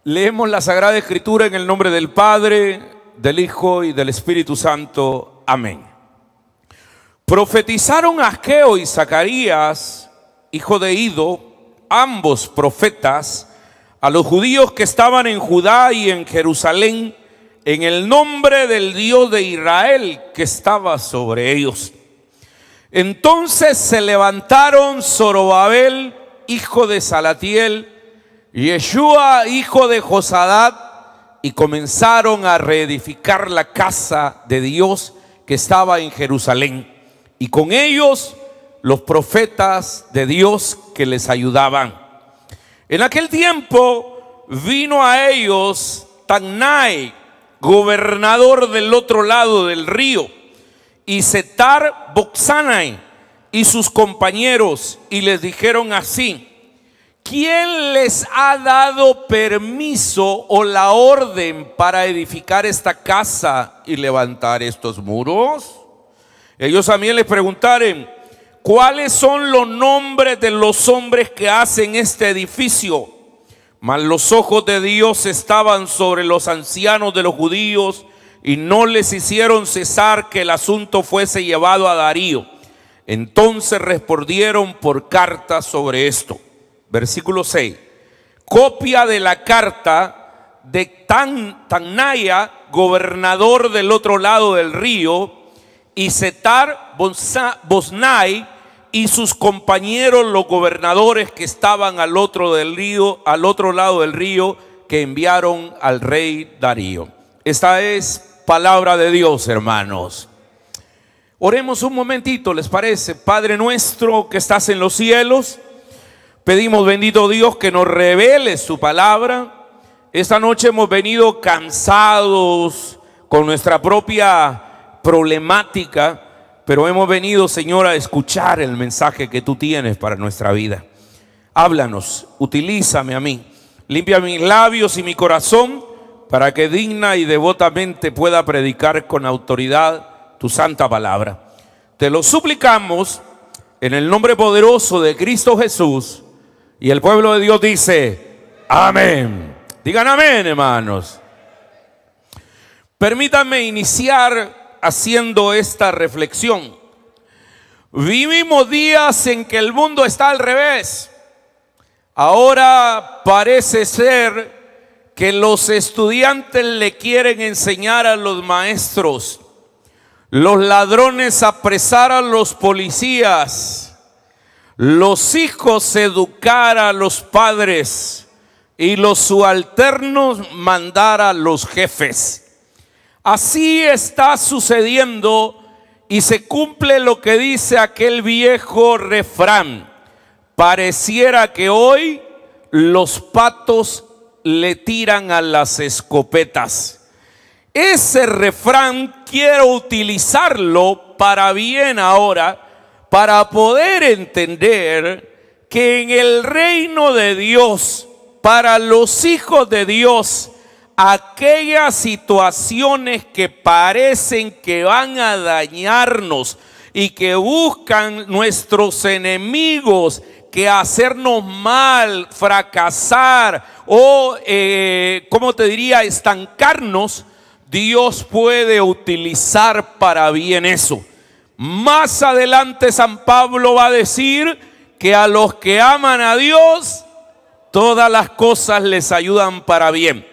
Leemos la Sagrada Escritura en el nombre del Padre, del Hijo y del Espíritu Santo. Amén. Profetizaron Ageo y Zacarías, hijo de Ido, ambos profetas, a los judíos que estaban en Judá y en Jerusalén, en el nombre del Dios de Israel que estaba sobre ellos. Entonces se levantaron Zorobabel, hijo de Salatiel, Yeshua, hijo de Josadat, y comenzaron a reedificar la casa de Dios que estaba en Jerusalén, y con ellos los profetas de Dios que les ayudaban. En aquel tiempo vino a ellos Tannai, gobernador del otro lado del río, y Setar-Boxanai y sus compañeros, y les dijeron así: ¿quién les ha dado permiso o la orden para edificar esta casa y levantar estos muros? Ellos también les preguntaron: ¿cuáles son los nombres de los hombres que hacen este edificio? Mas los ojos de Dios estaban sobre los ancianos de los judíos, y no les hicieron cesar que el asunto fuese llevado a Darío. Entonces respondieron por carta sobre esto. Versículo 6. Copia de la carta de Tannaya, gobernador del otro lado del río, y Setar-Boznai y sus compañeros, los gobernadores que estaban al otro lado del río, que enviaron al rey Darío. Esta es palabra de Dios, hermanos. Oremos un momentito, ¿les parece? Padre nuestro que estás en los cielos, pedimos, bendito Dios, que nos revele su palabra. Esta noche hemos venido cansados con nuestra propia problemática, pero hemos venido, Señor, a escuchar el mensaje que tú tienes para nuestra vida. Háblanos, utilízame a mí, limpia mis labios y mi corazón, para que digna y devotamente pueda predicar con autoridad tu santa palabra. Te lo suplicamos en el nombre poderoso de Cristo Jesús. Y el pueblo de Dios dice: amén. Digan amén, hermanos. Permítanme iniciar haciendo esta reflexión. Vivimos días en que el mundo está al revés. Ahora parece ser que los estudiantes le quieren enseñar a los maestros, los ladrones apresar a los policías, los hijos educar a los padres y los subalternos mandar a los jefes. Así está sucediendo y se cumple lo que dice aquel viejo refrán: pareciera que hoy los patos le tiran a las escopetas. Ese refrán quiero utilizarlo para bien ahora, para poder entender que en el reino de Dios, para los hijos de Dios, aquellas situaciones que parecen que van a dañarnos y que buscan nuestros enemigos que hacernos mal, fracasar o, ¿cómo te diría?, estancarnos, Dios puede utilizar para bien eso. Más adelante San Pablo va a decir que a los que aman a Dios, todas las cosas les ayudan para bien.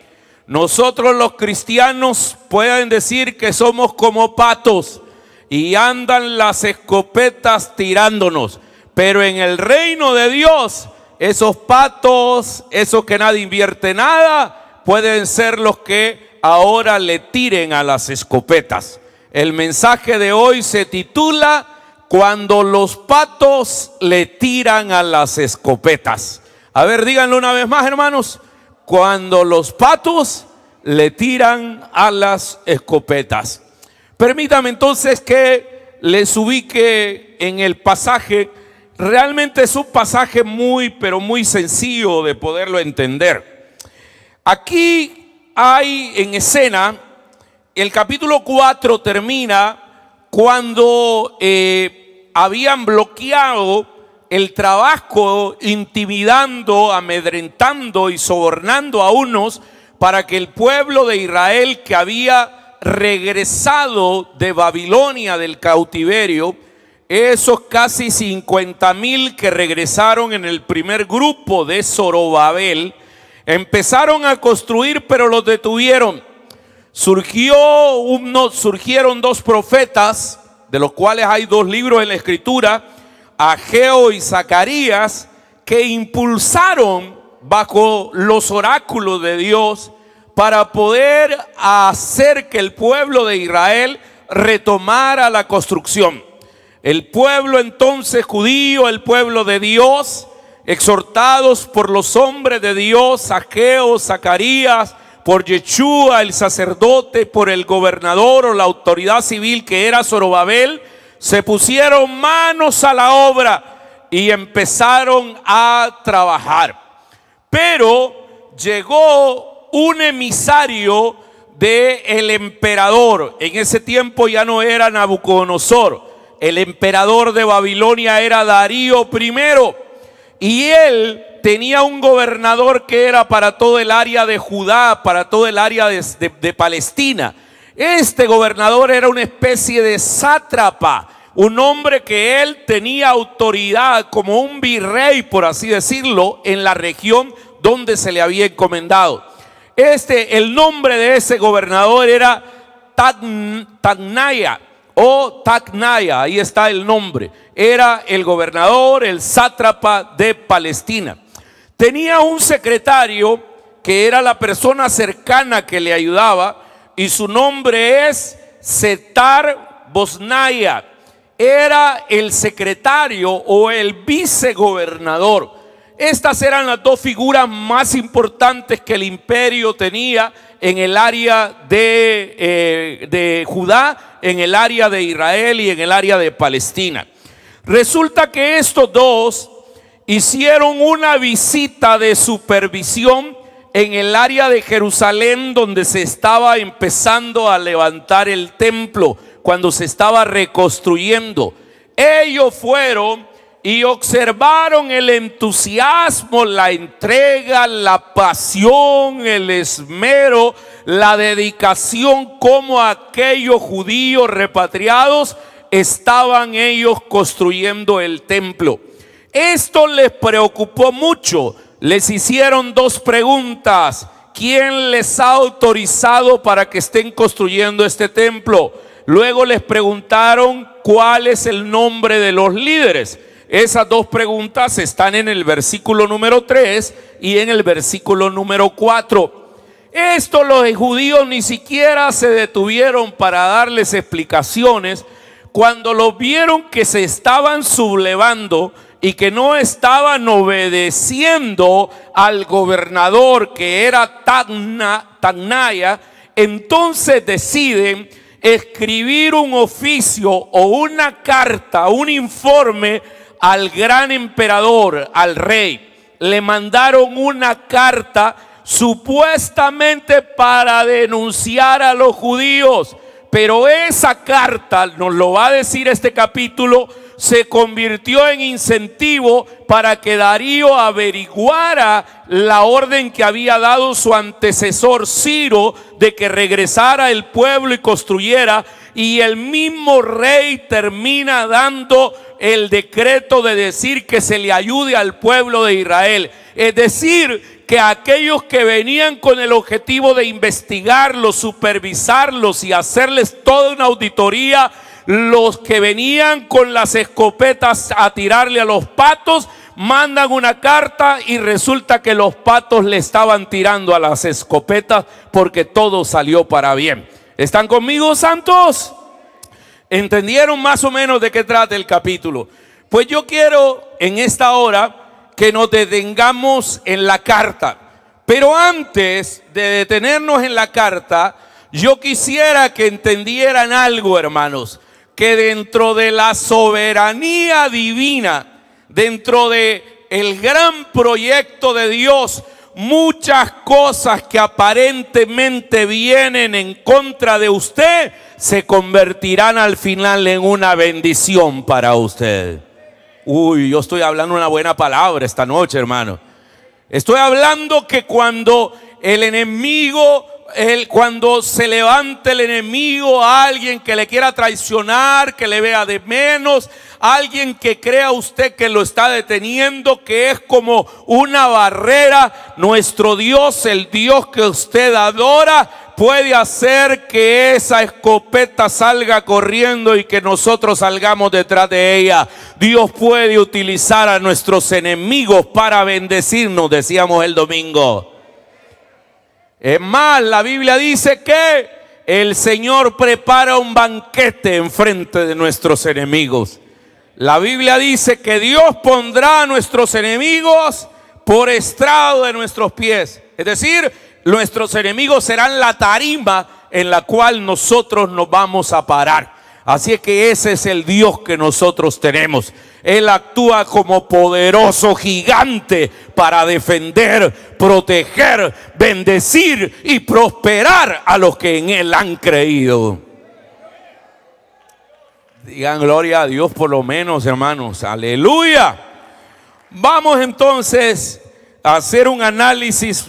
Nosotros los cristianos pueden decir que somos como patos y andan las escopetas tirándonos. Pero en el reino de Dios, esos patos, esos que nadie invierte nada, pueden ser los que ahora le tiren a las escopetas. El mensaje de hoy se titula: cuando los patos le tiran a las escopetas. A ver, díganlo una vez más, hermanos. Cuando los patos le tiran a las escopetas. Permítame entonces que les ubique en el pasaje. Realmente es un pasaje muy, pero muy sencillo de poderlo entender. Aquí hay en escena, el capítulo 4 termina cuando habían bloqueado el trabajo intimidando, amedrentando y sobornando a unos para que el pueblo de Israel, que había regresado de Babilonia del cautiverio, esos casi 50,000 que regresaron en el primer grupo de Zorobabel, empezaron a construir, pero los detuvieron. Surgieron dos profetas, de los cuales hay dos libros en la Escritura, Ageo y Zacarías, que impulsaron bajo los oráculos de Dios para poder hacer que el pueblo de Israel retomara la construcción. El pueblo entonces judío, el pueblo de Dios, exhortados por los hombres de Dios, Ageo, Zacarías, por Yeshua el sacerdote, por el gobernador o la autoridad civil que era Zorobabel, se pusieron manos a la obra y empezaron a trabajar. Pero llegó un emisario del emperador. En ese tiempo ya no era Nabucodonosor. El emperador de Babilonia era Darío I. Y él tenía un gobernador que era para todo el área de Judá, para todo el área de Palestina. Este gobernador era una especie de sátrapa, un hombre que él tenía autoridad como un virrey, por así decirlo, en la región donde se le había encomendado. El nombre de ese gobernador era Tacnaya o Tacnaya, ahí está el nombre. Era el gobernador, el sátrapa de Palestina. Tenía un secretario que era la persona cercana que le ayudaba, y su nombre es Setar Bosnaya. Era el secretario o el vicegobernador. Estas eran las dos figuras más importantes que el imperio tenía en el área de Judá, en el área de Israel y en el área de Palestina. Resulta que estos dos hicieron una visita de supervisión en el área de Jerusalén, donde se estaba empezando a levantar el templo, cuando se estaba reconstruyendo. Ellos fueron y observaron el entusiasmo, la entrega, la pasión, el esmero, la dedicación, como aquellos judíos repatriados estaban ellos construyendo el templo. Esto les preocupó mucho. Les hicieron dos preguntas: ¿quién les ha autorizado para que estén construyendo este templo? Luego les preguntaron cuál es el nombre de los líderes. Esas dos preguntas están en el versículo número 3 y en el versículo número 4. Esto los judíos ni siquiera se detuvieron para darles explicaciones. Cuando los vieron que se estaban sublevando y que no estaban obedeciendo al gobernador, que era Tacnaya, entonces deciden escribir un oficio o una carta, un informe al gran emperador, al rey. Le mandaron una carta supuestamente para denunciar a los judíos, pero esa carta, nos lo va a decir este capítulo, se convirtió en incentivo para que Darío averiguara la orden que había dado su antecesor Ciro de que regresara el pueblo y construyera. Y el mismo rey termina dando el decreto de decir que se le ayude al pueblo de Israel. Es decir, que aquellos que venían con el objetivo de investigarlos, supervisarlos y hacerles toda una auditoría, los que venían con las escopetas a tirarle a los patos, mandan una carta y resulta que los patos le estaban tirando a las escopetas, porque todo salió para bien. ¿Están conmigo, santos? ¿Entendieron más o menos de qué trata el capítulo? Pues yo quiero en esta hora que nos detengamos en la carta. Pero antes de detenernos en la carta, yo quisiera que entendieran algo, hermanos, que dentro de la soberanía divina, dentro de el gran proyecto de Dios, muchas cosas que aparentemente vienen en contra de usted se convertirán al final en una bendición para usted. Uy, yo estoy hablando una buena palabra esta noche, hermano. Estoy hablando que cuando el enemigo, cuando se levante el enemigo, a alguien que le quiera traicionar, que le vea de menos, alguien que crea usted que lo está deteniendo, que es como una barrera, nuestro Dios, el Dios que usted adora, puede hacer que esa escopeta salga corriendo y que nosotros salgamos detrás de ella. Dios puede utilizar a nuestros enemigos para bendecirnos, decíamos el domingo. Es más, la Biblia dice que el Señor prepara un banquete enfrente de nuestros enemigos. La Biblia dice que Dios pondrá a nuestros enemigos por estrado de nuestros pies. Es decir, nuestros enemigos serán la tarima en la cual nosotros nos vamos a parar. Así es que ese es el Dios que nosotros tenemos. Él actúa como poderoso gigante para defender, proteger, bendecir y prosperar a los que en Él han creído. Digan gloria a Dios por lo menos, hermanos. Aleluya. Vamos entonces a hacer un análisis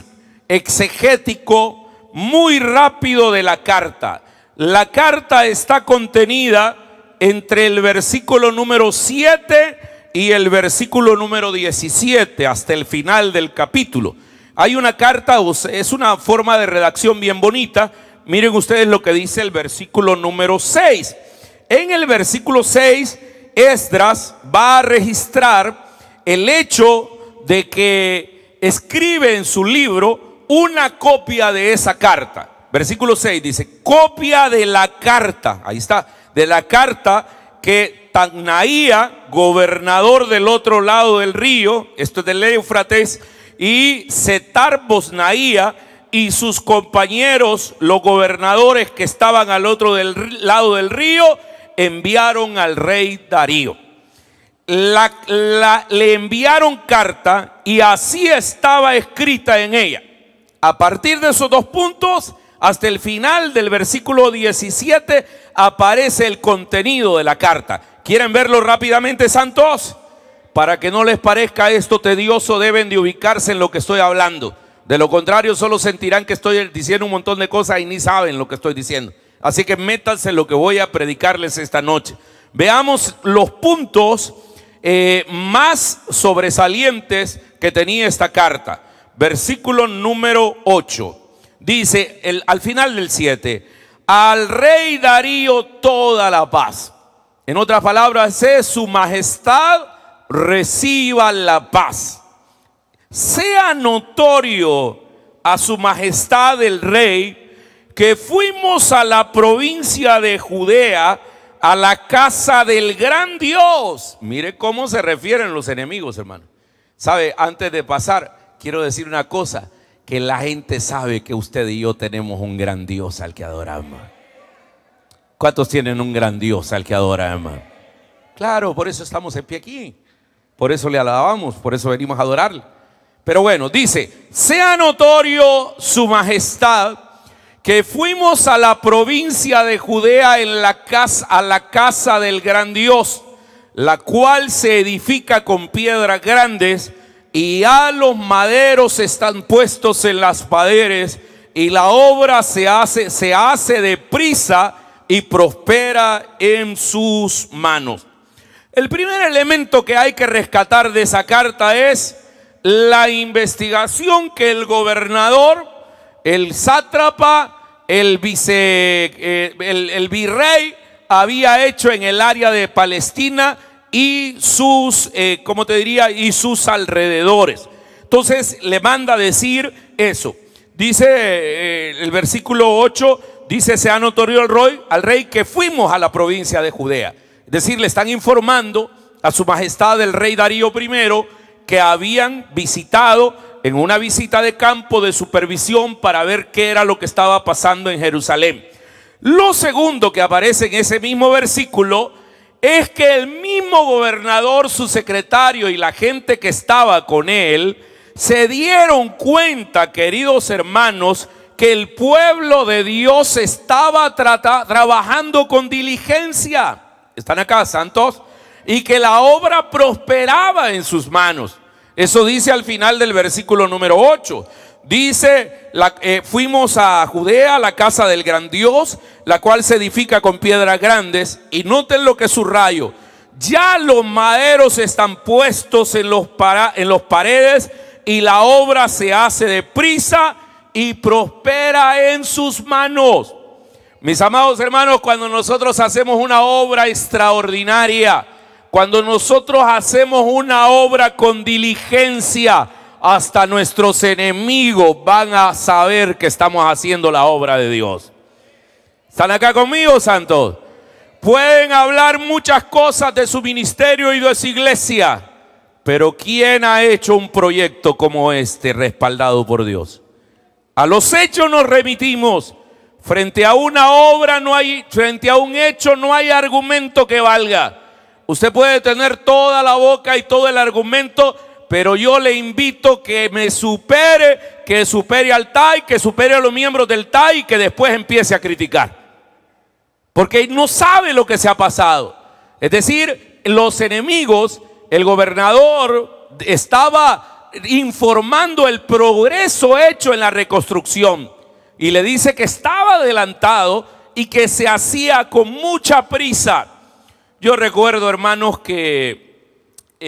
exegético muy rápido de la carta. La carta está contenida entre el versículo número 7 y el versículo número 17 hasta el final del capítulo. Hay una carta, es una forma de redacción bien bonita. Miren ustedes lo que dice el versículo número 6. En el versículo 6, Esdras va a registrar el hecho de que escribe en su libro una copia de esa carta. Versículo 6 dice, copia de la carta, ahí está, de la carta que Tagnaía, gobernador del otro lado del río, esto es del Éufrates, y Setar-Bosnaía y sus compañeros, los gobernadores que estaban al otro lado del río, enviaron al rey Darío. Le enviaron carta y así estaba escrita en ella. A partir de esos dos puntos, hasta el final del versículo 17, aparece el contenido de la carta. ¿Quieren verlo rápidamente, santos? Para que no les parezca esto tedioso, deben de ubicarse en lo que estoy hablando. De lo contrario, solo sentirán que estoy diciendo un montón de cosas y ni saben lo que estoy diciendo. Así que métanse en lo que voy a predicarles esta noche. Veamos los puntos más sobresalientes que tenía esta carta. Versículo número 8. Dice al final del 7, al rey Darío toda la paz. En otras palabras, su majestad reciba la paz. Sea notorio a su majestad el rey que fuimos a la provincia de Judea, a la casa del gran Dios. Mire cómo se refieren los enemigos, hermano. Sabe, antes de pasar, quiero decir una cosa, que la gente sabe que usted y yo tenemos un gran Dios al que adoramos. ¿Cuántos tienen un gran Dios al que adoramos? Claro, por eso estamos en pie aquí, por eso le alabamos, por eso venimos a adorarle. Pero bueno, dice, sea notorio su majestad que fuimos a la provincia de Judea a la casa del gran Dios, la cual se edifica con piedras grandes, y ya los maderos están puestos en las paredes, y la obra se hace deprisa y prospera en sus manos. El primer elemento que hay que rescatar de esa carta es la investigación que el gobernador, el sátrapa, el virrey había hecho en el área de Palestina y sus, y sus alrededores. Entonces le manda a decir eso. Dice el versículo 8, dice, sea notorio al rey que fuimos a la provincia de Judea. Es decir, le están informando a su majestad el rey Darío I que habían visitado en una visita de campo de supervisión para ver qué era lo que estaba pasando en Jerusalén. Lo segundo que aparece en ese mismo versículo es que el mismo gobernador, su secretario y la gente que estaba con él se dieron cuenta, queridos hermanos, que el pueblo de Dios estaba trabajando con diligencia. ¿Están acá, santos? y que la obra prosperaba en sus manos. Eso dice al final del versículo número 8. Dice, fuimos a Judea, a la casa del gran Dios, la cual se edifica con piedras grandes. Y noten lo que subrayo: ya los maderos están puestos en los paredes, y la obra se hace deprisa y prospera en sus manos. Mis amados hermanos, cuando nosotros hacemos una obra extraordinaria, cuando nosotros hacemos una obra con diligencia, hasta nuestros enemigos van a saber que estamos haciendo la obra de Dios. ¿Están acá conmigo, santos? Pueden hablar muchas cosas de su ministerio y de su iglesia, pero ¿quién ha hecho un proyecto como este respaldado por Dios? A los hechos nos remitimos. Frente a una obra frente a un hecho no hay argumento que valga. Usted puede tener toda la boca y todo el argumento, pero yo le invito que me supere, que supere al TAI, que supere a los miembros del TAI y que después empiece a criticar. Porque no sabe lo que se ha pasado. Es decir, los enemigos, el gobernador estaba informando el progreso hecho en la reconstrucción. Y le dice que estaba adelantado y que se hacía con mucha prisa. Yo recuerdo, hermanos, que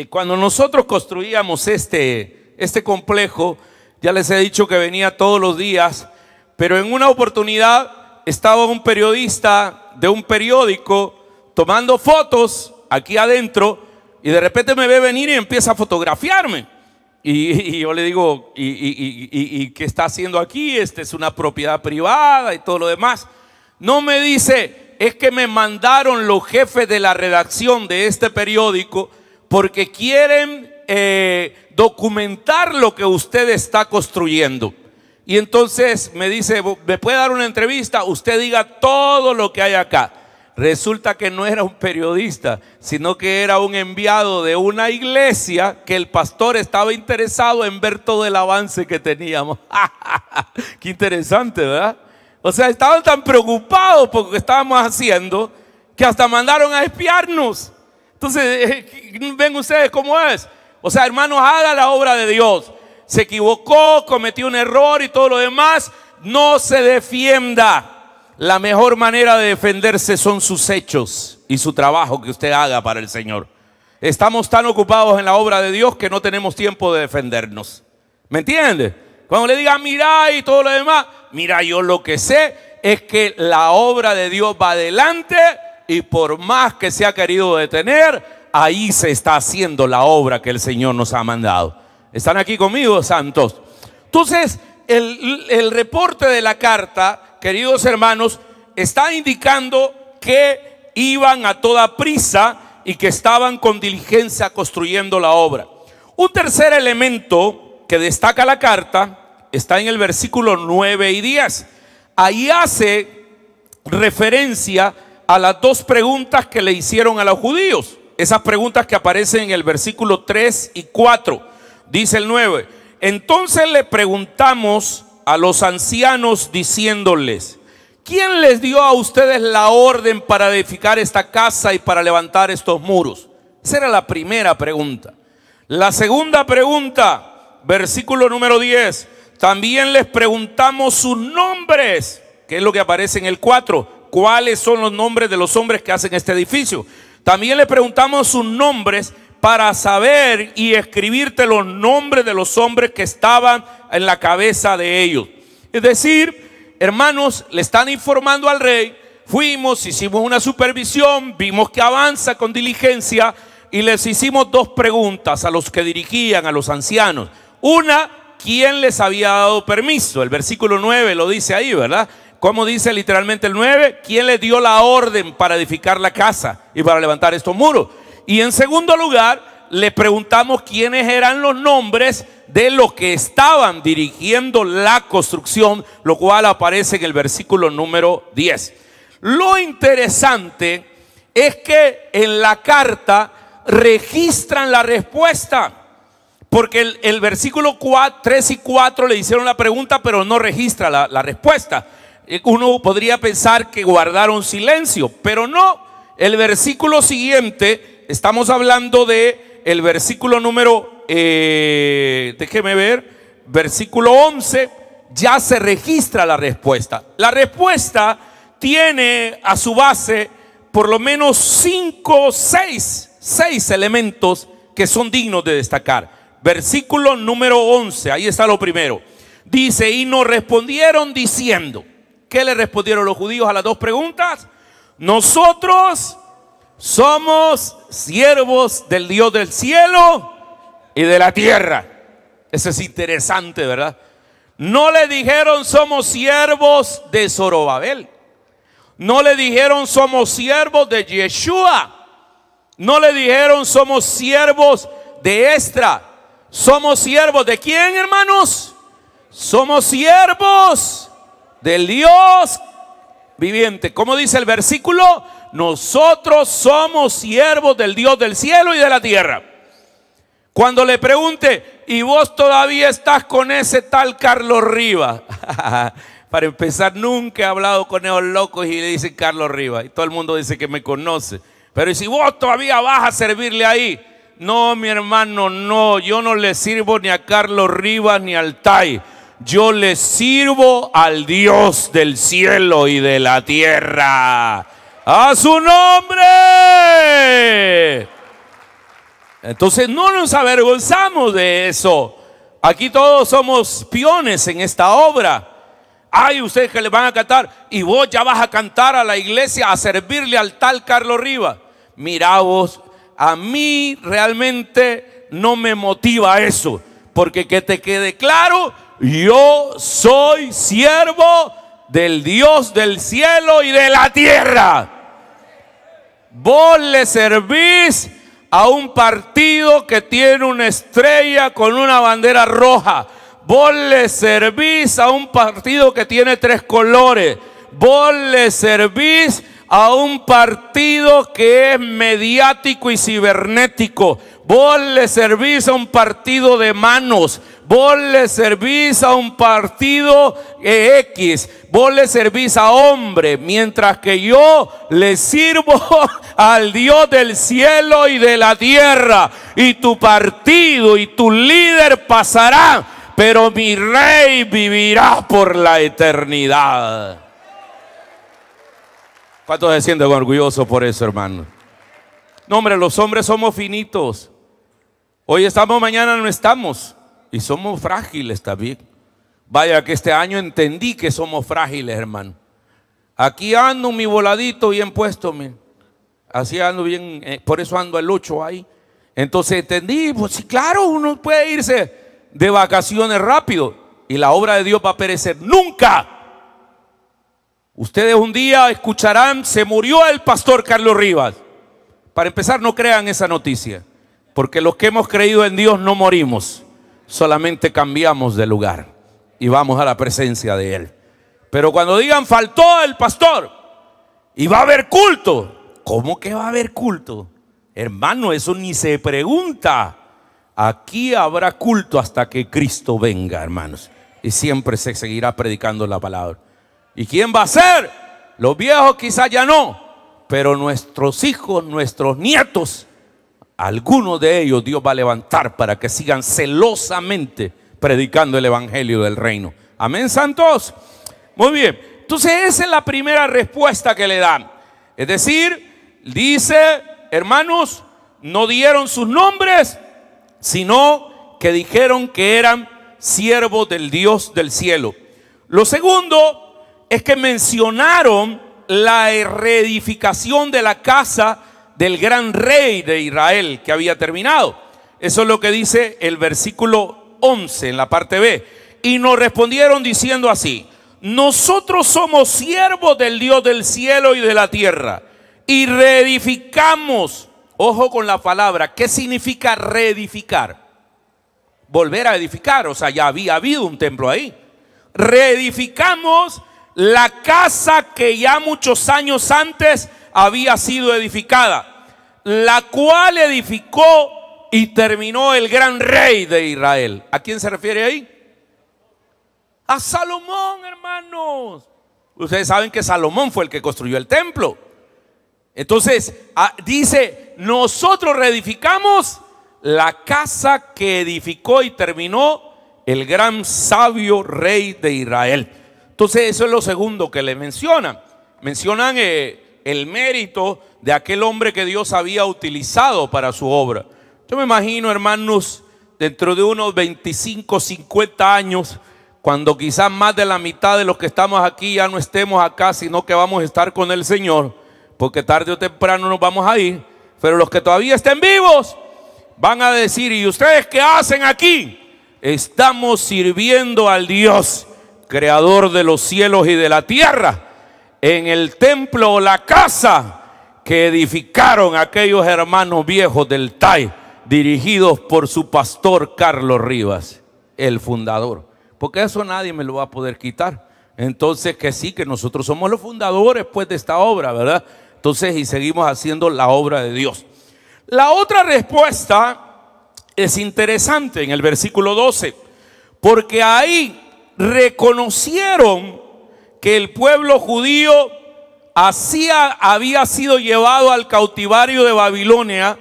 cuando nosotros construíamos este complejo, ya les he dicho que venía todos los días, pero en una oportunidad estaba un periodista de un periódico tomando fotos aquí adentro y de repente me ve venir y empieza a fotografiarme. Y yo le digo, ¿y qué está haciendo aquí? Esta es una propiedad privada y todo lo demás. No me dice, es que me mandaron los jefes de la redacción de este periódico porque quieren documentar lo que usted está construyendo. Y entonces me dice, ¿me puede dar una entrevista? Usted diga todo lo que hay acá. Resulta que no era un periodista, sino que era un enviado de una iglesia que el pastor estaba interesado en ver todo el avance que teníamos. Qué interesante, ¿verdad? O sea, estaban tan preocupados por lo que estábamos haciendo que hasta mandaron a espiarnos. Entonces, ven ustedes cómo es. O sea, hermanos, haga la obra de Dios. Se equivocó, cometió un error y todo lo demás. No se defienda. La mejor manera de defenderse son sus hechos y su trabajo que usted haga para el Señor. Estamos tan ocupados en la obra de Dios que no tenemos tiempo de defendernos. ¿Me entiende? Cuando le diga mira y todo lo demás, mira, yo lo que sé es que la obra de Dios va adelante y por más que se ha querido detener, ahí se está haciendo la obra que el Señor nos ha mandado. ¿Están aquí conmigo, santos? Entonces, el reporte de la carta, queridos hermanos, está indicando que iban a toda prisa y que estaban con diligencia construyendo la obra. Un tercer elemento que destaca la carta está en el versículo 9 y 10. Ahí hace referencia a las dos preguntas que le hicieron a los judíos. Esas preguntas que aparecen en el versículo 3 y 4. Dice el 9: entonces le preguntamos a los ancianos diciéndoles, ¿quién les dio a ustedes la orden para edificar esta casa y para levantar estos muros? Esa era la primera pregunta. La segunda pregunta, versículo número 10, también les preguntamos sus nombres, que es lo que aparece en el 4. ¿Cuáles son los nombres de los hombres que hacen este edificio? También les preguntamos sus nombres para saber y escribirte los nombres de los hombres que estaban en la cabeza de ellos. Es decir, hermanos, le están informando al rey, fuimos, hicimos una supervisión, vimos que avanza con diligencia y les hicimos dos preguntas a los que dirigían, a los ancianos. Una, ¿quién les había dado permiso? El versículo 9 lo dice ahí, ¿verdad? ¿Cómo dice literalmente el 9? ¿Quién les dio la orden para edificar la casa y para levantar estos muros? Y en segundo lugar, le preguntamos quiénes eran los nombres de los que estaban dirigiendo la construcción, lo cual aparece en el versículo número 10. Lo interesante es que en la carta registran la respuesta, porque el versículo 3 y 4 le hicieron la pregunta, pero no registra la respuesta. Uno podría pensar que guardaron silencio, pero no. El versículo siguiente estamos hablando de el versículo número, déjeme ver, versículo 11, ya se registra la respuesta. La respuesta tiene a su base por lo menos 6 elementos que son dignos de destacar. Versículo número 11, ahí está lo primero. Dice, y nos respondieron diciendo, ¿qué le respondieron los judíos a las dos preguntas? Nosotros somos siervos del Dios del cielo y de la tierra. Eso es interesante, ¿verdad? No le dijeron somos siervos de Zorobabel. No le dijeron somos siervos de Yeshua. No le dijeron somos siervos de Esdras. Somos siervos de ¿quién, hermanos? Somos siervos del Dios viviente. ¿Cómo dice el versículo? Nosotros somos siervos del Dios del cielo y de la tierra. Cuando le pregunte, ¿y vos todavía estás con ese tal Carlos Rivas? Para empezar, nunca he hablado con esos locos y le dicen Carlos Rivas. Y todo el mundo dice que me conoce. Pero ¿y si vos todavía vas a servirle ahí? No, mi hermano, no. Yo no le sirvo ni a Carlos Rivas ni al Tai. Yo le sirvo al Dios del cielo y de la tierra. ¡A su nombre! Entonces no nos avergonzamos de eso. Aquí todos somos peones en esta obra. Hay ustedes que le van a cantar y vos ya vas a cantar a la iglesia a servirle al tal Carlos Rivas. Mira vos, a mí realmente no me motiva eso. Porque que te quede claro, yo soy siervo del Dios del cielo y de la tierra. Vos le servís a un partido que tiene una estrella con una bandera roja. Vos le servís a un partido que tiene 3 colores. Vos le servís a un partido que es mediático y cibernético. Vos le servís a un partido de manos. Vos le servís a un partido X. Vos le servís a hombre. Mientras que yo le sirvo al Dios del cielo y de la tierra. Y tu partido y tu líder pasarán, pero mi rey vivirá por la eternidad. ¿Cuántos se sienten orgullosos por eso, hermano? No, hombre, los hombres somos finitos. Hoy estamos, mañana no estamos. Y somos frágiles también. Vaya que este año entendí que somos frágiles, hermano. Aquí ando mi voladito bien puesto, así ando bien, por eso ando el 8 ahí. Entonces entendí, pues sí, claro, uno puede irse de vacaciones rápido y la obra de Dios va a perecer nunca. Ustedes un día escucharán, se murió el pastor Carlos Rivas. Para empezar, no crean esa noticia, porque los que hemos creído en Dios no morimos, solamente cambiamos de lugar y vamos a la presencia de Él. Pero cuando digan faltó el pastor y va a haber culto, ¿cómo que va a haber culto? Hermano, eso ni se pregunta. Aquí habrá culto hasta que Cristo venga, hermanos, y siempre se seguirá predicando la palabra. ¿Y quién va a ser? Los viejos quizás ya no, pero nuestros hijos, nuestros nietos, algunos de ellos Dios va a levantar para que sigan celosamente predicando el evangelio del reino. Amén, santos. Muy bien, entonces esa es la primera respuesta que le dan. Es decir, dice, hermanos, no dieron sus nombres, sino que dijeron que eran siervos del Dios del cielo. Lo segundo es que mencionaron la reedificación de la casa del gran rey de Israel que había terminado. Eso es lo que dice el versículo 11 en la parte B. Y nos respondieron diciendo así: nosotros somos siervos del Dios del cielo y de la tierra y reedificamos. Ojo con la palabra. ¿Qué significa reedificar? Volver a edificar. O sea, ya había habido un templo ahí. Reedificamos la casa que ya muchos años antes había sido edificada, la cual edificó y terminó el gran rey de Israel. ¿A quién se refiere ahí? A Salomón, hermanos. Ustedes saben que Salomón fue el que construyó el templo. Entonces dice, nosotros reedificamos la casa que edificó y terminó el gran sabio rey de Israel. Entonces eso es lo segundo que le mencionan. Mencionan el mérito de aquel hombre que Dios había utilizado para su obra. Yo me imagino, hermanos, dentro de unos 25, 50 años, cuando quizás más de la mitad de los que estamos aquí ya no estemos acá, sino que vamos a estar con el Señor, porque tarde o temprano nos vamos a ir, pero los que todavía estén vivos van a decir, ¿y ustedes qué hacen aquí? Estamos sirviendo al Dios, creador de los cielos y de la tierra, en el templo o la casa que edificaron aquellos hermanos viejos del TAI, dirigidos por su pastor Carlos Rivas, el fundador. Porque eso nadie me lo va a poder quitar. Entonces que sí, que nosotros somos los fundadores pues de esta obra, ¿verdad? Entonces, y seguimos haciendo la obra de Dios. La otra respuesta es interesante en el versículo 12, porque ahí reconocieron que el pueblo judío había sido llevado al cautiverio de Babilonia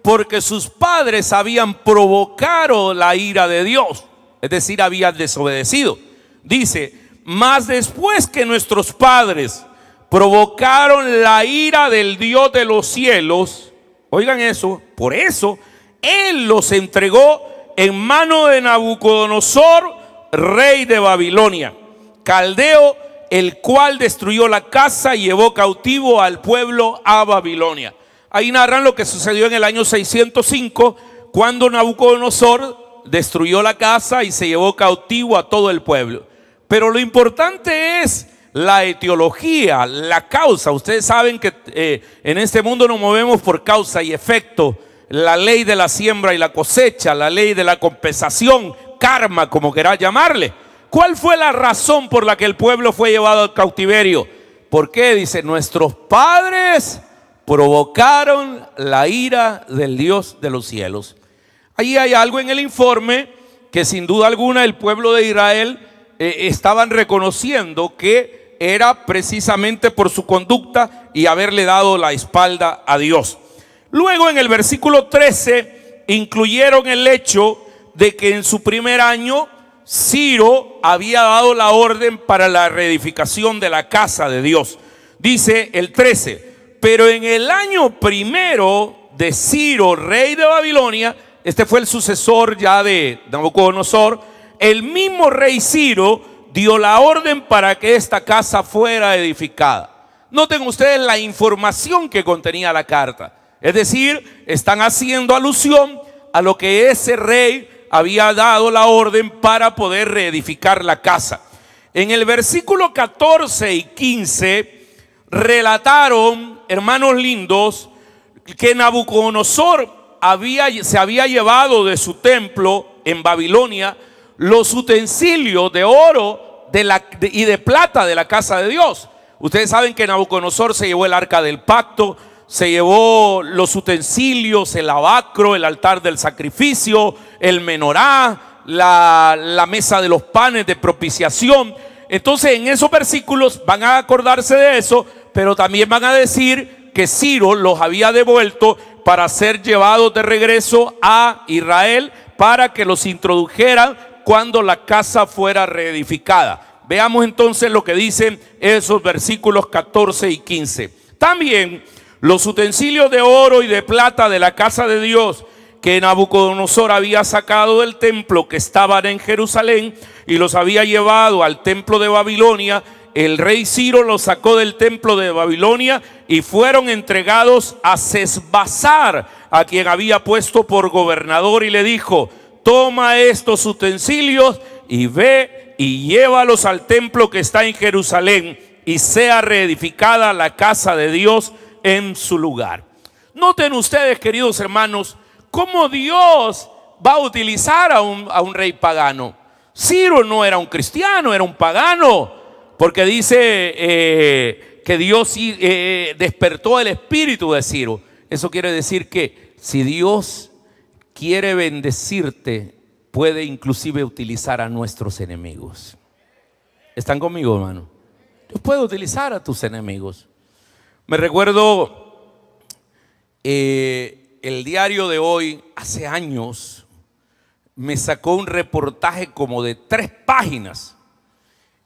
porque sus padres habían provocado la ira de Dios, es decir, habían desobedecido. Dice, mas después que nuestros padres provocaron la ira del Dios de los cielos, oigan eso, por eso Él los entregó en mano de Nabucodonosor, rey de Babilonia, caldeo, el cual destruyó la casa y llevó cautivo al pueblo a Babilonia. Ahí narran lo que sucedió en el año 605, cuando Nabucodonosor destruyó la casa y se llevó cautivo a todo el pueblo. Pero lo importante es la etiología, la causa. Ustedes saben que en este mundo nos movemos por causa y efecto. La ley de la siembra y la cosecha, la ley de la compensación, karma, como quieras llamarle. ¿Cuál fue la razón por la que el pueblo fue llevado al cautiverio? ¿Por qué? Dice, nuestros padres provocaron la ira del Dios de los cielos. Allí hay algo en el informe que sin duda alguna el pueblo de Israel estaban reconociendo que era precisamente por su conducta y haberle dado la espalda a Dios. Luego en el versículo 13 incluyeron el hecho de que en su primer año Ciro había dado la orden para la reedificación de la casa de Dios. Dice el 13, pero en el año primero de Ciro, rey de Babilonia, este fue el sucesor ya de Nabucodonosor, el mismo rey Ciro dio la orden para que esta casa fuera edificada. Noten ustedes la información que contenía la carta. Es decir, están haciendo alusión a lo que ese rey había dado la orden para poder reedificar la casa. En el versículo 14 y 15 relataron, hermanos lindos, que Nabucodonosor se había llevado de su templo en Babilonia los utensilios de oro y de plata de la casa de Dios. Ustedes saben que Nabucodonosor se llevó el arca del pacto, se llevó los utensilios, el lavacro, el altar del sacrificio, el menorá, la mesa de los panes de propiciación. Entonces en esos versículos van a acordarse de eso, pero también van a decir que Ciro los había devuelto para ser llevados de regreso a Israel para que los introdujeran cuando la casa fuera reedificada. Veamos entonces lo que dicen esos versículos 14 y 15. También los utensilios de oro y de plata de la casa de Dios que Nabucodonosor había sacado del templo que estaban en Jerusalén y los había llevado al templo de Babilonia, el rey Ciro los sacó del templo de Babilonia y fueron entregados a Sesbazar, a quien había puesto por gobernador, y le dijo: toma estos utensilios y ve y llévalos al templo que está en Jerusalén y sea reedificada la casa de Dios en su lugar. Noten ustedes, queridos hermanos, cómo Dios va a utilizar a un rey pagano. Ciro no era un cristiano, era un pagano, porque dice que Dios despertó el espíritu de Ciro. Eso quiere decir que si Dios quiere bendecirte, puede inclusive utilizar a nuestros enemigos. ¿Están conmigo, hermano? Dios puede utilizar a tus enemigos. Me recuerdo El diario de hoy, hace años, me sacó un reportaje como de 3 páginas.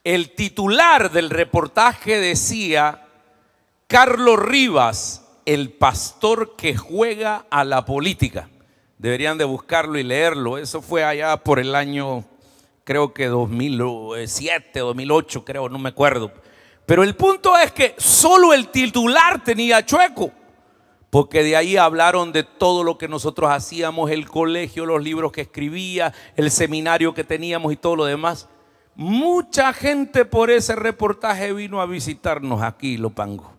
El titular del reportaje decía: Carlos Rivas, el pastor que juega a la política. Deberían de buscarlo y leerlo. Eso fue allá por el año, creo que 2007, 2008, creo, no me acuerdo. Pero el punto es que solo el titular tenía chueco, porque de ahí hablaron de todo lo que nosotros hacíamos, el colegio, los libros que escribía, el seminario que teníamos y todo lo demás. Mucha gente por ese reportaje vino a visitarnos aquí, Ilopango.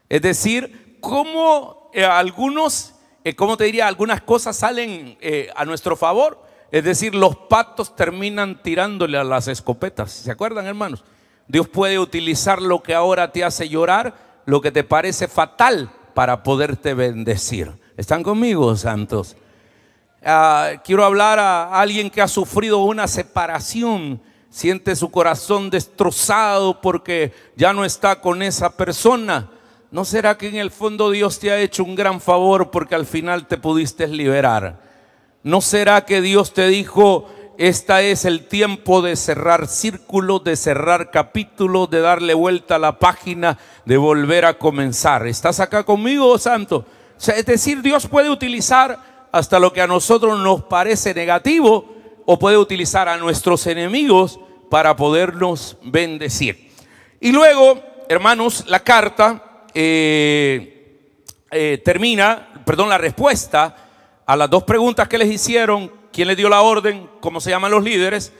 Es decir, cómo algunas cosas salen a nuestro favor. Es decir, los patos terminan tirándole a las escopetas. ¿Se acuerdan, hermanos? Dios puede utilizar lo que ahora te hace llorar, lo que te parece fatal, para poderte bendecir. ¿Están conmigo, santos? Quiero hablar a alguien que ha sufrido una separación, siente su corazón destrozado porque ya no está con esa persona. ¿No será que en el fondo Dios te ha hecho un gran favor porque al final te pudiste liberar? ¿No será que Dios te dijo: este es el tiempo de cerrar círculos, de cerrar capítulos, de darle vuelta a la página, de volver a comenzar? ¿Estás acá conmigo, santo? Es decir, Dios puede utilizar hasta lo que a nosotros nos parece negativo, o puede utilizar a nuestros enemigos para podernos bendecir. Y luego, hermanos, la carta la respuesta a las 2 preguntas que les hicieron: ¿quién les dio la orden? ¿Cómo se llaman los líderes?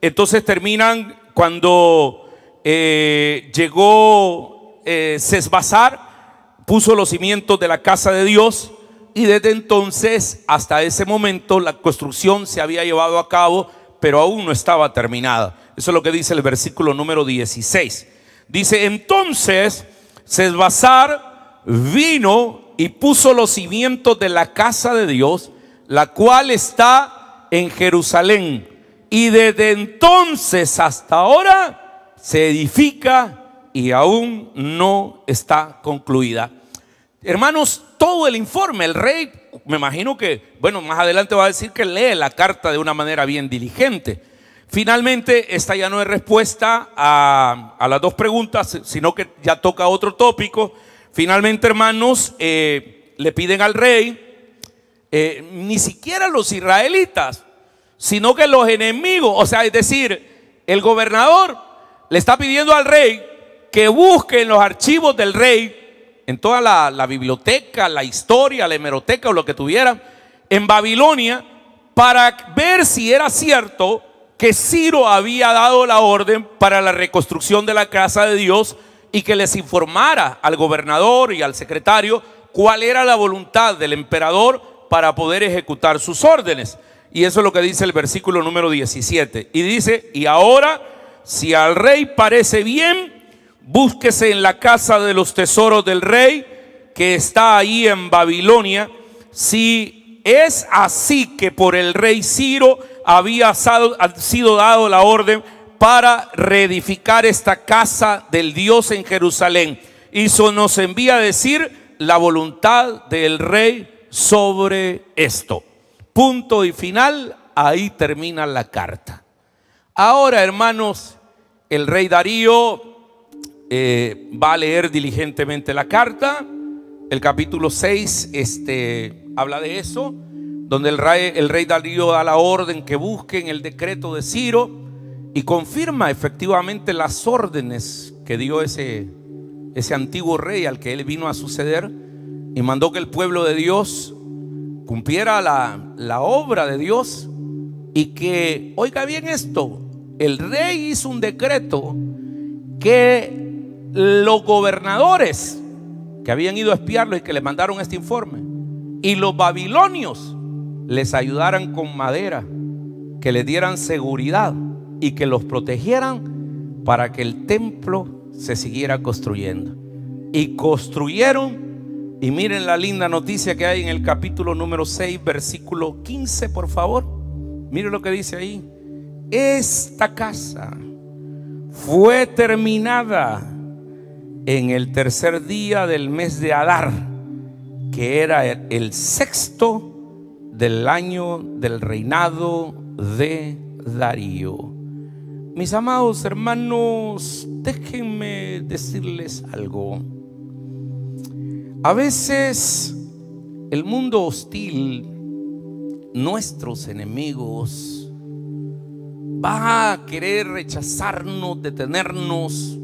Entonces terminan cuando llegó Sesbazar, puso los cimientos de la casa de Dios, y desde entonces hasta ese momento la construcción se había llevado a cabo, pero aún no estaba terminada. Eso es lo que dice el versículo número 16. Dice: entonces Sesbazar vino y puso los cimientos de la casa de Dios, la cual está en Jerusalén, y desde entonces hasta ahora se edifica y aún no está concluida. Hermanos, todo el informe, el rey, me imagino que, bueno, más adelante va a decir que lee la carta de una manera bien diligente. Finalmente, esta ya no es respuesta a las 2 preguntas, sino que ya toca otro tópico. Finalmente, hermanos, le piden al rey, ni siquiera los israelitas, sino que los enemigos, o sea, es decir, el gobernador le está pidiendo al rey que busque en los archivos del rey, en toda la biblioteca, la historia, la hemeroteca o lo que tuviera en Babilonia, para ver si era cierto que Ciro había dado la orden para la reconstrucción de la casa de Dios, y que les informara al gobernador y al secretario cuál era la voluntad del emperador para poder ejecutar sus órdenes. Y eso es lo que dice el versículo número 17. Y dice: y ahora, si al rey parece bien, búsquese en la casa de los tesoros del rey, que está ahí en Babilonia, si es así que por el rey Ciro había sido dado la orden para reedificar esta casa del Dios en Jerusalén. Y eso nos envía a decir la voluntad del rey sobre esto. Punto y final. Ahí termina la carta. Ahora, hermanos, el rey Darío va a leer diligentemente la carta. El capítulo 6 habla de eso, donde el rey Darío da la orden que busquen el decreto de Ciro, y confirma efectivamente las órdenes que dio ese antiguo rey al que él vino a suceder, y mandó que el pueblo de Dios cumpliera la obra de Dios, y que, oiga bien esto, el rey hizo un decreto que los gobernadores que habían ido a espiarlo y que le mandaron este informe, y los babilonios les ayudaran con madera, que les dieran seguridad y que los protegieran para que el templo se siguiera construyendo. Y construyeron. Y miren la linda noticia que hay en el capítulo número 6, versículo 15, por favor. Miren lo que dice ahí: esta casa fue terminada en el 3er día del mes de Adar, que era el sexto del año del reinado de Darío. Mis amados hermanos, déjenme decirles algo. A veces el mundo hostil, nuestros enemigos, va a querer rechazarnos, detenernos,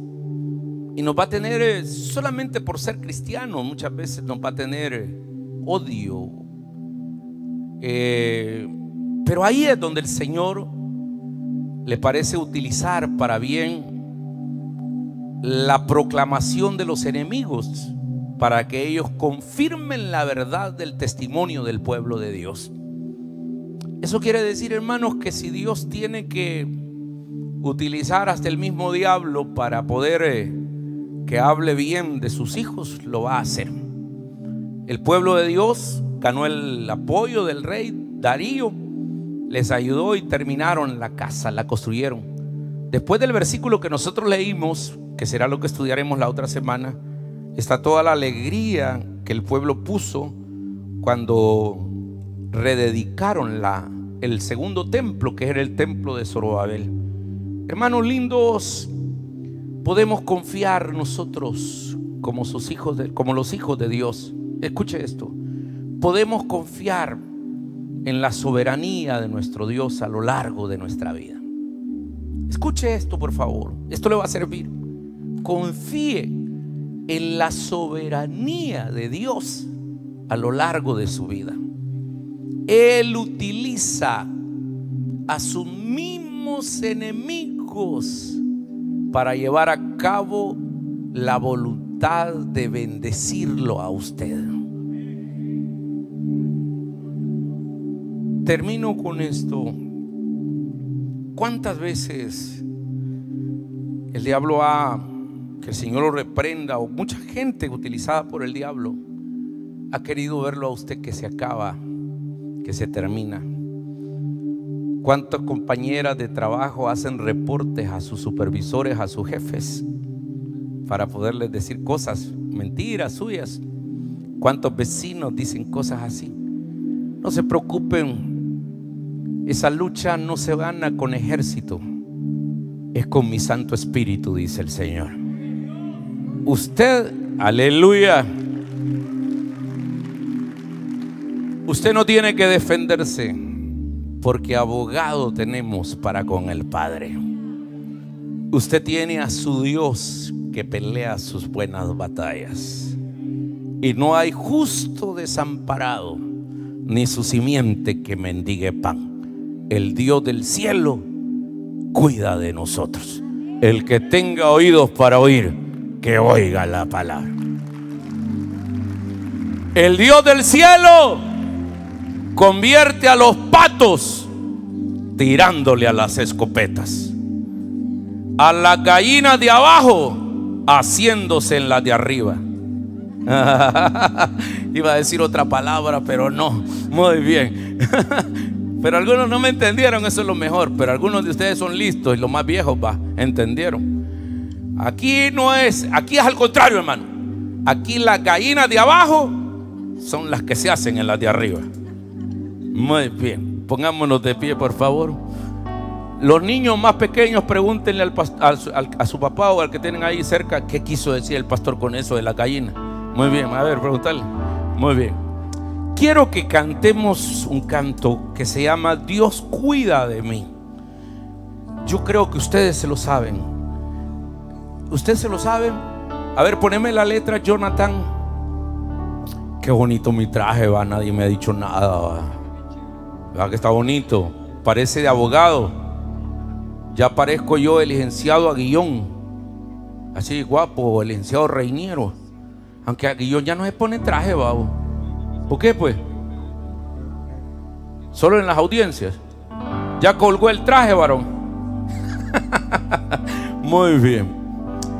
y nos va a tener solamente por ser cristianos. Muchas veces nos va a tener odio. Pero ahí es donde el Señor le parece utilizar para bien la proclamación de los enemigos, para que ellos confirmen la verdad del testimonio del pueblo de Dios. Eso quiere decir, hermanos, que si Dios tiene que utilizar hasta el mismo diablo para poder que hable bien de sus hijos, lo va a hacer. El pueblo de Dios ganó el apoyo del rey Darío, les ayudó y terminaron la casa, la construyeron. Después del versículo que nosotros leímos, que será lo que estudiaremos la otra semana, está toda la alegría que el pueblo puso cuando rededicaron el segundo templo, que era el templo de Zorobabel. Hermanos lindos, podemos confiar nosotros como sus hijos, como los hijos de Dios. Escuche esto: podemos confiar en la soberanía de nuestro Dios a lo largo de nuestra vida. Escuche esto, por favor, esto le va a servir. Confíe en la soberanía de Dios a lo largo de su vida. Él utiliza a sus mismos enemigos para llevar a cabo la voluntad de bendecirlo a usted. Termino con esto. ¿Cuántas veces el diablo que el Señor lo reprenda, o mucha gente utilizada por el diablo, ha querido verlo a usted que se acaba, que se termina? ¿Cuántas compañeras de trabajo hacen reportes a sus supervisores, a sus jefes, para poderles decir cosas, mentiras suyas? ¿Cuántos vecinos dicen cosas así? No se preocupen, esa lucha no se gana con ejército, es con mi Santo Espíritu, dice el Señor. Usted, aleluya, usted no tiene que defenderse, porque abogado tenemos para con el Padre. Usted tiene a su Dios que pelea sus buenas batallas, y no hay justo desamparado, ni su simiente que mendigue pan. El Dios del cielo cuida de nosotros. El que tenga oídos para oír, que oiga la palabra. El Dios del cielo convierte a los patos tirándole a las escopetas, a las gallinas de abajo haciéndose en las de arriba. Iba a decir otra palabra, pero no. Muy bien. Pero algunos no me entendieron, eso es lo mejor. Pero algunos de ustedes son listos y los más viejos entendieron. Aquí no es, aquí es al contrario, hermano. Aquí las gallinas de abajo son las que se hacen en las de arriba. Muy bien, pongámonos de pie, por favor. Los niños más pequeños, pregúntenle a su papá o al que tienen ahí cerca, ¿qué quiso decir el pastor con eso de la gallina? Muy bien, a ver, preguntarle. Muy bien. Quiero que cantemos un canto que se llama Dios cuida de mí. Yo creo que ustedes se lo saben. ¿Ustedes se lo saben? A ver, poneme la letra, Jonathan. Qué bonito mi traje, va. Nadie me ha dicho nada, va. ¿Verdad que está bonito? Parece de abogado. Ya parezco yo el licenciado Aguillón, así guapo, el licenciado Reiniero. Aunque Aguillón ya no se pone traje, babo. ¿Por qué, pues? Solo en las audiencias. Ya colgó el traje, varón. Muy bien.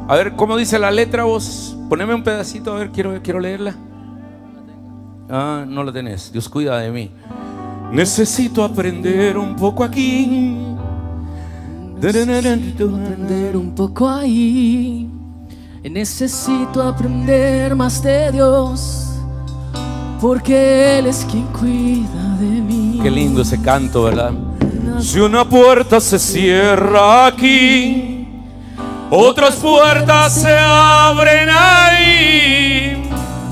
A ver, ¿cómo dice la letra vos? Poneme un pedacito, a ver, quiero leerla. Ah, no la tenés. Dios cuida de mí. Necesito aprender un poco aquí. Necesito aprender un poco ahí. Necesito aprender más de Dios. porque Él es quien cuida de mí. Qué lindo ese canto, ¿verdad? Si una puerta se cierra aquí, otras puertas se abren ahí.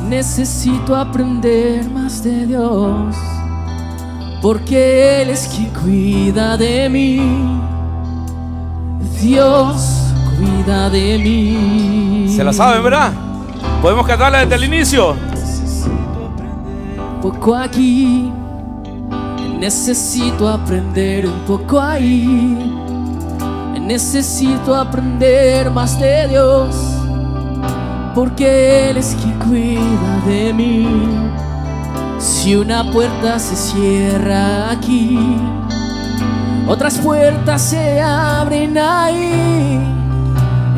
Necesito aprender más de Dios, porque Él es quien cuida de mí. Dios cuida de mí. ¿Se la saben, verdad? ¿Podemos cantarla desde el inicio? Necesito aprender un poco aquí, necesito aprender un poco ahí. Necesito aprender más de Dios, porque Él es quien cuida de mí. Si una puerta se cierra aquí, otras puertas se abren ahí.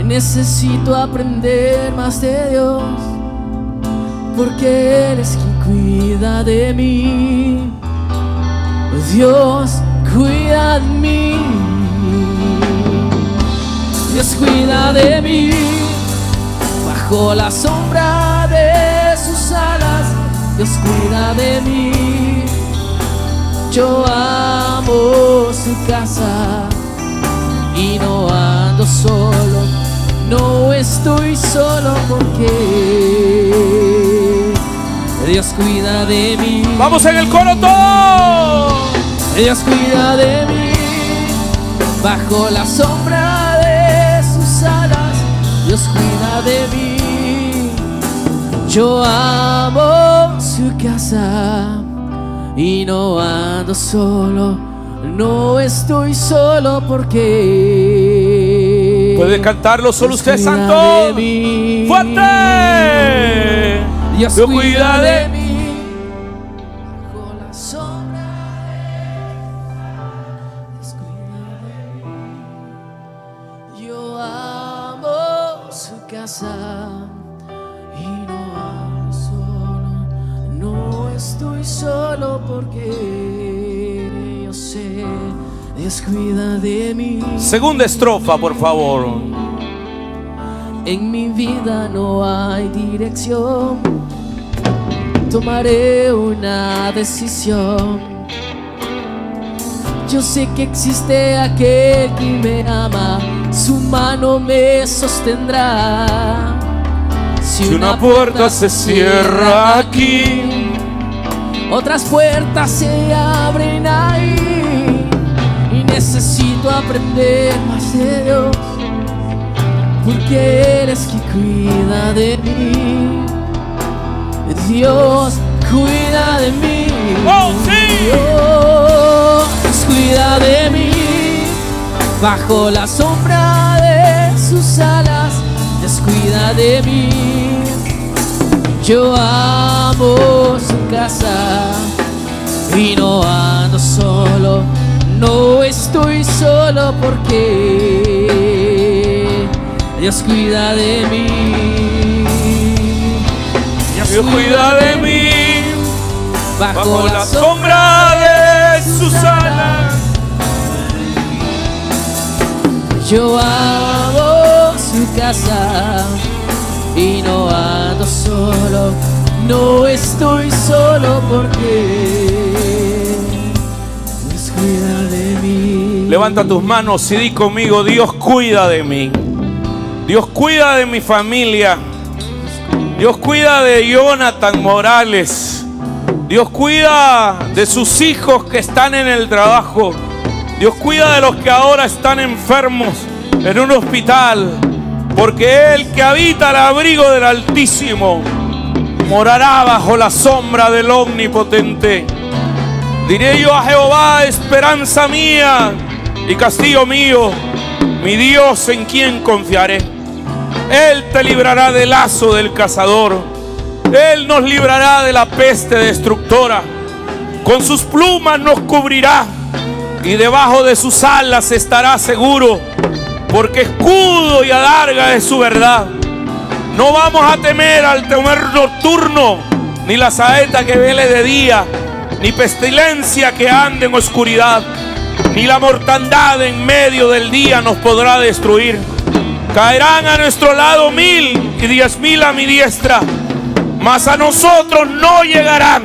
Necesito aprender más de Dios, porque Él es quien cuida de mí. Dios cuida de mí. Dios cuida de mí. Bajo la sombra de sus alas, Dios cuida de mí. Yo amo su casa y no ando solo, no estoy solo, porque Dios cuida de mí. Vamos en el coro todos. Dios cuida de mí. Bajo la sombra de sus alas, Dios cuida de mí. Yo amo su casa y no ando solo, no estoy solo, porque ¿puede cantarlo solo usted, Dios cuida santo? de mí. ¡Fuerte! Dios Dios cuida de mí. Bajo la sombra de Dios cuida de mí. Yo amo su casa y no ando solo, no estoy solo, porque yo sé Dios cuida de mí. Segunda estrofa, por favor. En mi vida no hay dirección, tomaré una decisión. Yo sé que existe aquel que me ama, su mano me sostendrá. Si una puerta se cierra aquí, otras puertas se abren ahí. Y necesito aprender más de Dios, porque Él es quien cuida de mí. Dios cuida de mí. ¡Oh, sí! Dios cuida de mí. Bajo la sombra de sus alas, Dios cuida de mí. Yo amo su casa y no ando solo, no estoy solo, porque Dios cuida de mí. Dios cuida de mí. Bajo la sombra de sus alas, yo amo su casa y no ando solo, no estoy solo, porque Dios cuida de mí. levanta tus manos y di conmigo: Dios cuida de mí. Dios cuida de mi familia. Dios cuida de Jonathan Morales. Dios cuida de sus hijos que están en el trabajo. Dios cuida de los que ahora están enfermos en un hospital, porque el que habita el abrigo del Altísimo morará bajo la sombra del Omnipotente. Diré yo a Jehová, esperanza mía y castillo mío, mi Dios en quien confiaré. Él te librará del lazo del cazador, Él nos librará de la peste destructora. Con sus plumas nos cubrirá y debajo de sus alas estará seguro, porque escudo y adarga es su verdad. No vamos a temer al temor nocturno, ni la saeta que vele de día, ni pestilencia que ande en oscuridad, ni la mortandad en medio del día nos podrá destruir. Caerán a nuestro lado 1000 y 10.000 a mi diestra, mas a nosotros no llegarán,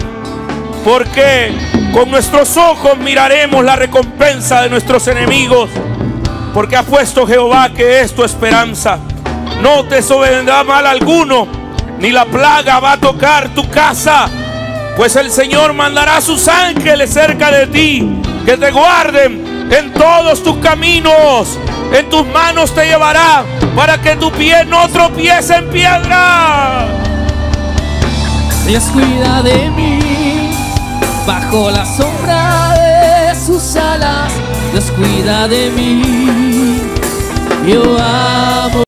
porque con nuestros ojos miraremos la recompensa de nuestros enemigos, porque ha puesto Jehová que es tu esperanza. No te sobrevendrá mal alguno, ni la plaga va a tocar tu casa, pues el Señor mandará a sus ángeles cerca de ti, que te guarden en todos tus caminos. En tus manos te llevará, para que tu pie no tropiece en piedra. Dios cuida de mí, bajo la sombra de sus alas. Dios cuida de mí, yo amo.